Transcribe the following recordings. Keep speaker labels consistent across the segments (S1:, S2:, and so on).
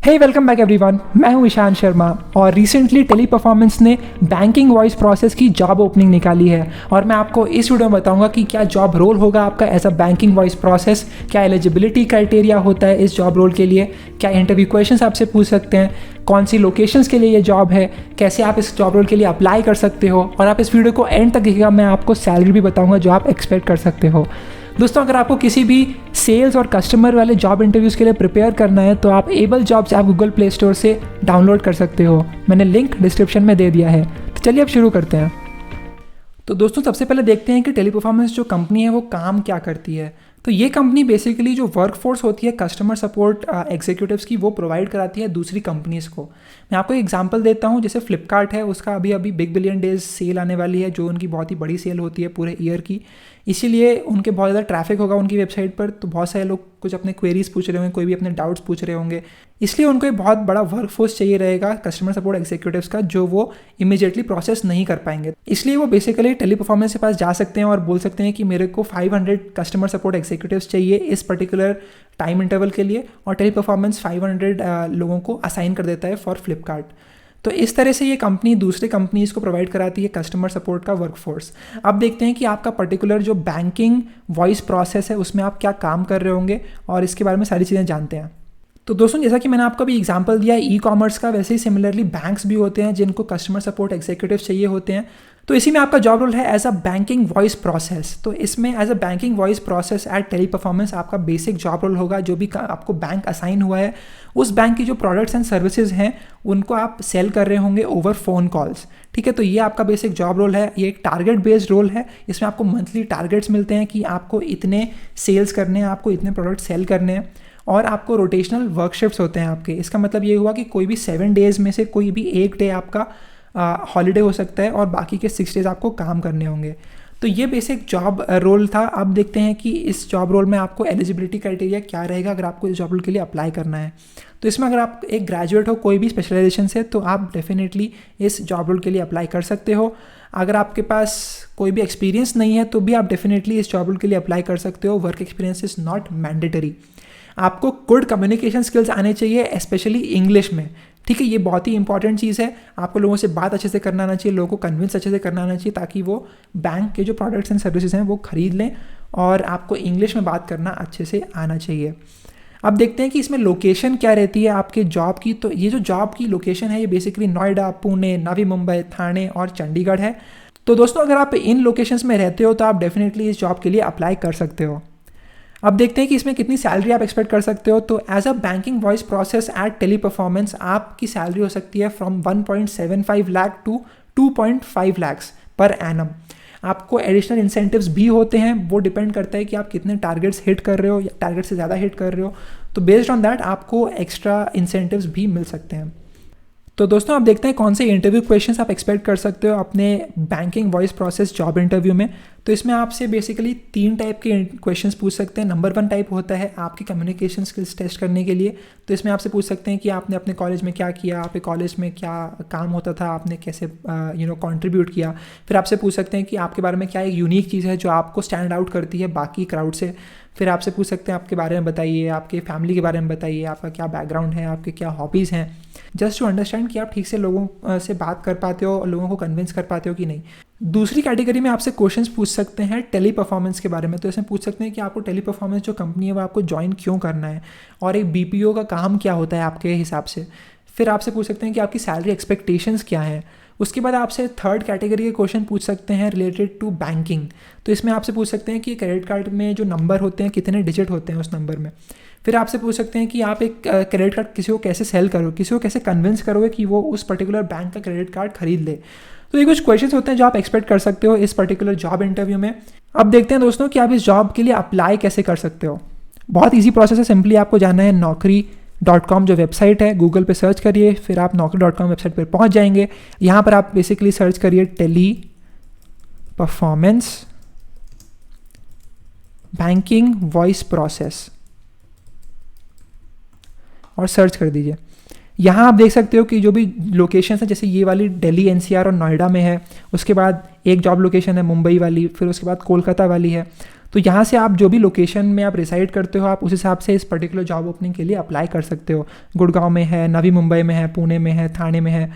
S1: हे welcome back everyone, मैं हूं ईशान शर्मा और रिसेंटली टेली परफॉर्मेंस ने बैंकिंग वॉइस प्रोसेस की जॉब ओपनिंग निकाली है और मैं आपको इस वीडियो में बताऊंगा कि क्या जॉब रोल होगा आपका as a banking voice process, क्या एलिजिबिलिटी क्राइटेरिया होता है इस जॉब रोल के लिए, क्या इंटरव्यू क्वेश्चंस आपसे पूछ सकते हैं, कौन सी लोकेशंस के लिए ये जॉब है, कैसे आप इस जॉब रोल के लिए अप्लाई कर सकते हो और आप इस वीडियो को एंड तक देखिएगा। मैं आपको सैलरी भी बताऊँगा जो आप एक्सपेक्ट कर सकते हो। दोस्तों, अगर आपको किसी भी सेल्स और कस्टमर वाले जॉब इंटरव्यूज़ के लिए प्रिपेयर करना है तो आप एबल जॉब्स आप गूगल प्ले स्टोर से डाउनलोड कर सकते हो। मैंने लिंक डिस्क्रिप्शन में दे दिया है। तो चलिए अब शुरू करते हैं। तो दोस्तों, सबसे पहले देखते हैं कि टेली परफॉर्मेंस जो कंपनी है वो काम क्या करती है। तो ये कंपनी बेसिकली जो वर्कफोर्स होती है कस्टमर सपोर्ट एग्जीक्यूटिव्स की, वो प्रोवाइड कराती है दूसरी कंपनीज़ को। मैं आपको एक एग्जांपल देता हूँ। जैसे फ्लिपकार्ट है, उसका अभी बिग बिलियन डेज सेल आने वाली है, जो उनकी बहुत ही बड़ी सेल होती है पूरे ईयर की। इसीलिए उनके बहुत ज़्यादा ट्रैफिक होगा उनकी वेबसाइट पर, तो बहुत सारे लोग कुछ अपने क्वेरीज पूछ रहे होंगे, कोई भी अपने डाउट्स पूछ रहे होंगे। इसलिए उनको एक बहुत बड़ा वर्कफोर्स चाहिए रहेगा कस्टमर सपोर्ट एग्जीक्यूटिव्स का, जो वो इमीडिएटली प्रोसेस नहीं कर पाएंगे। इसलिए वो बेसिकली टेली परफॉर्मेंस के पास जा सकते हैं और बोल सकते हैं कि मेरे को 500 कस्टमर सपोर्ट एग्जीक्यूटिव्स चाहिए इस पर्टिकुलर टाइम इंटरवल के लिए, और टेली परफॉर्मेंस 500 लोगों को असाइन कर देता है फॉर फ्लिपकार्ट। तो इस तरह से ये कंपनी दूसरे कंपनीज़ को प्रोवाइड कराती है कस्टमर सपोर्ट का वर्कफोर्स। अब देखते हैं कि आपका पर्टिकुलर जो बैंकिंग वॉइस प्रोसेस है उसमें आप क्या काम कर रहे होंगे और इसके बारे में सारी चीज़ें जानते हैं। तो दोस्तों, जैसा कि मैंने आपको अभी एग्जांपल दिया ई कॉमर्स का, वैसे ही सिमिलरली बैंक्स भी होते हैं जिनको कस्टमर सपोर्ट एग्जीक्यूटिव चाहिए होते हैं। तो इसी में आपका जॉब रोल है as a banking voice process. तो इसमें as a banking voice process at Teleperformance आपका बेसिक जॉब रोल होगा। जो भी आपको बैंक असाइन हुआ है, उस बैंक की जो प्रोडक्ट्स एंड सर्विसेज हैं उनको आप सेल कर रहे होंगे ओवर फोन कॉल्स। ठीक है, तो ये आपका बेसिक जॉब रोल है। ये एक टारगेट बेस्ड रोल है। इसमें आपको मंथली टारगेट्स मिलते हैं कि आपको इतने सेल्स करने हैं, आपको इतने प्रोडक्ट सेल करने हैं, और आपको रोटेशनल वर्क शिफ्ट्स होते हैं आपके। इसका मतलब ये हुआ कि कोई भी 7 डेज़ में से कोई भी एक डे आपका हॉलीडे हो सकता है और बाकी के 6 डेज़ आपको काम करने होंगे। तो ये बेसिक जॉब रोल था। अब देखते हैं कि इस जॉब रोल में आपको एलिजिबिलिटी क्राइटेरिया क्या रहेगा अगर आपको इस जॉब रोल के लिए अप्लाई करना है। तो इसमें अगर आप एक ग्रेजुएट हो कोई भी स्पेशलाइजेशन से, तो आप डेफिनेटली इस जॉब रोल के लिए अप्लाई कर सकते हो। अगर आपके पास कोई भी एक्सपीरियंस नहीं है तो भी आप डेफिनेटली इस जॉब रोल के लिए अप्लाई कर सकते हो। Work experience is not mandatory. आपको गुड कम्युनिकेशन स्किल्स आने चाहिए, स्पेशली इंग्लिश में। ठीक है, ये बहुत ही इंपॉर्टेंट चीज़ है। आपको लोगों से बात अच्छे से करना आना चाहिए, लोगों को कन्विंस अच्छे से करना आना चाहिए, ताकि वो बैंक के जो प्रोडक्ट्स एंड सर्विसेज हैं वो खरीद लें, और आपको इंग्लिश में बात करना अच्छे से आना चाहिए। अब देखते हैं कि इसमें लोकेशन क्या रहती है आपके जॉब की। तो ये जो जॉब की लोकेशन है ये बेसिकली नोएडा, पुणे, नवी मुंबई, ठाणे और चंडीगढ़ है। तो दोस्तों, अगर आप इन लोकेशंस में रहते हो तो आप डेफिनेटली इस जॉब के लिए अप्लाई कर सकते हो। अब देखते हैं कि इसमें कितनी सैलरी आप एक्सपेक्ट कर सकते हो। तो as a banking voice process at Teleperformance आपकी सैलरी हो सकती है from 1.75 lakh to 2.5 lakhs per annum. आपको एडिशनल इंसेंटिव्स भी होते हैं, वो डिपेंड करता है कि आप कितने टारगेट्स हिट कर रहे हो या टारगेट से ज़्यादा हिट कर रहे हो। तो बेस्ड ऑन दैट आपको एक्स्ट्रा इंसेंटिव्स भी मिल सकते हैं। तो दोस्तों, आप देखते हैं कौन से इंटरव्यू क्वेश्चंस आप एक्सपेक्ट कर सकते हो अपने banking voice process job interview में। तो इसमें आपसे बेसिकली 3 टाइप के क्वेश्चंस पूछ सकते हैं। नंबर 1 टाइप होता है आपकी कम्युनिकेशन स्किल्स टेस्ट करने के लिए। तो इसमें आपसे पूछ सकते हैं कि आपने अपने कॉलेज में क्या किया, आपके कॉलेज में क्या काम होता था, आपने कैसे कंट्रीब्यूट किया। फिर आपसे पूछ सकते हैं कि आपके बारे में क्या एक यूनिक चीज़ है जो आपको स्टैंड आउट करती है बाकी क्राउड से। फिर आपसे पूछ सकते हैं आपके बारे में बताइए, आपके फैमिली के बारे में बताइए, आपका क्या बैकग्राउंड है, आपके क्या हॉबीज़ हैं, जस्ट टू अंडरस्टैंड कि आप ठीक से लोगों से बात कर पाते हो और लोगों को कन्विंस कर पाते हो कि नहीं। दूसरी कैटेगरी में आपसे क्वेश्चंस पूछ सकते हैं टेली परफॉर्मेंस के बारे में। तो इसमें पूछ सकते हैं कि आपको टेली परफॉर्मेंस जो कंपनी है वो आपको ज्वाइन क्यों करना है, और एक बीपीओ का काम क्या होता है आपके हिसाब से। फिर आपसे पूछ सकते हैं कि आपकी सैलरी एक्सपेक्टेशंस क्या हैं। उसके बाद आपसे 3rd कैटेगरी के क्वेश्चन पूछ सकते हैं रिलेटेड टू बैंकिंग। तो इसमें आपसे पूछ सकते हैं कि क्रेडिट कार्ड में जो नंबर होते हैं कितने डिजिट होते हैं उस नंबर में। फिर आपसे पूछ सकते हैं कि आप एक क्रेडिट कार्ड किसी को कैसे सेल करोगे, किसी को कैसे कन्विंस करोगे कि वो उस पर्टिकुलर बैंक का क्रेडिट कार्ड खरीद ले। तो ये कुछ क्वेश्चंस होते हैं जो आप एक्सपेक्ट कर सकते हो इस पर्टिकुलर जॉब इंटरव्यू में। अब देखते हैं दोस्तों कि आप इस जॉब के लिए अप्लाई कैसे कर सकते हो। बहुत ईजी प्रोसेस है। सिंपली आपको जाना है naukri.com जो वेबसाइट है, गूगल पे सर्च करिए, फिर आप naukri.com वेबसाइट पर पहुंच जाएंगे। यहाँ पर आप बेसिकली सर्च करिए Teleperformance banking voice process और सर्च कर दीजिए। यहाँ आप देख सकते हो कि जो भी लोकेशंस हैं, जैसे ये वाली दिल्ली, एनसीआर और नोएडा में है। उसके बाद एक जॉब लोकेशन है मुंबई वाली, फिर उसके बाद कोलकाता वाली है। तो यहाँ से आप जो भी लोकेशन में आप रिसाइड करते हो आप उस हिसाब से इस पर्टिकुलर जॉब ओपनिंग के लिए अप्लाई कर सकते हो। गुड़गांव में है, नवी मुंबई में है, पुणे में है, ठाणे में है।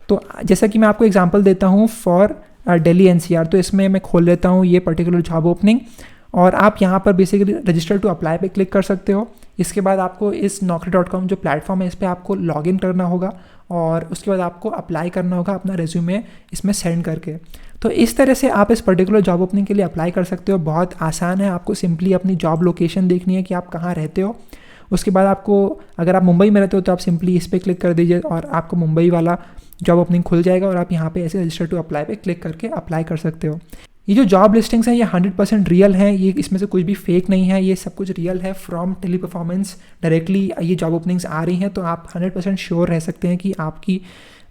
S1: तो जैसा कि मैं आपको एग्जांपल देता हूँ फॉर दिल्ली एनसीआर, तो इसमें मैं खोल लेता हूँ ये पर्टिकुलर जॉब ओपनिंग और आप यहाँ पर बेसिकली रजिस्टर टू अप्लाई पे क्लिक कर सकते हो। इसके बाद आपको इस naukri.com जो प्लेटफॉर्म है इस पर आपको लॉगिन करना होगा और उसके बाद आपको अप्लाई करना होगा अपना रेज्यूमे इसमें सेंड करके। तो इस तरह से आप इस पर्टिकुलर जॉब ओपनिंग के लिए अप्लाई कर सकते हो। बहुत आसान है, आपको सिंपली अपनी जॉब लोकेशन देखनी है कि आप कहाँ रहते हो। उसके बाद आपको, अगर आप मुंबई में रहते हो तो आप सिंपली इस पर क्लिक कर दीजिए और आपको मुंबई वाला जॉब ओपनिंग खुल जाएगा और आप यहाँ पे ऐसे रजिस्टर टू अप्लाई पे क्लिक करके अप्लाई कर सकते हो। ये जो जॉब लिस्टिंग्स हैं ये 100% रियल हैं, ये इसमें से कुछ भी फेक नहीं है, ये सब कुछ रियल है। फ्रॉम टेली परफॉर्मेंस डायरेक्टली ये जॉब ओपनिंग्स आ रही हैं, तो आप 100% श्योर रह सकते हैं कि आपकी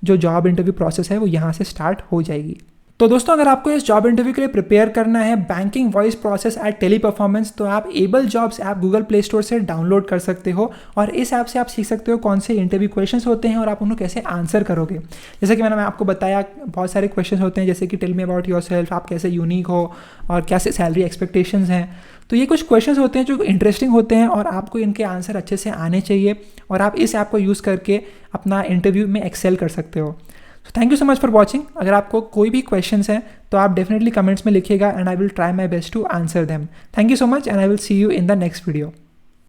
S1: जो जॉब इंटरव्यू प्रोसेस है वो यहाँ से स्टार्ट हो जाएगी। तो दोस्तों, अगर आपको इस जॉब इंटरव्यू के लिए प्रिपेयर करना है banking voice process at Teleperformance, तो आप Able Jobs app Google Play Store से डाउनलोड कर सकते हो और इस ऐप से आप सीख सकते हो कौन से इंटरव्यू क्वेश्चंस होते हैं और आप उन्हें कैसे आंसर करोगे। जैसे कि मैंने आपको बताया बहुत सारे क्वेश्चंस होते हैं, जैसे कि टेल मी अबाउट योरसेल्फ, आप कैसे यूनिक हो और कैसे सैलरी एक्सपेक्टेशंस हैं। तो ये कुछ क्वेश्चंस होते हैं जो इंटरेस्टिंग होते हैं और आपको इनके आंसर अच्छे से आने चाहिए और आप इस ऐप को यूज़ करके अपना इंटरव्यू में एक्सेल कर सकते हो। तो thank you so much for watching. अगर आपको कोई भी क्वेश्चंस हैं तो आप डेफिनेटली कमेंट्स में लिखिएगा and I will try my best to answer them. Thank you so much and I will see you in the next video.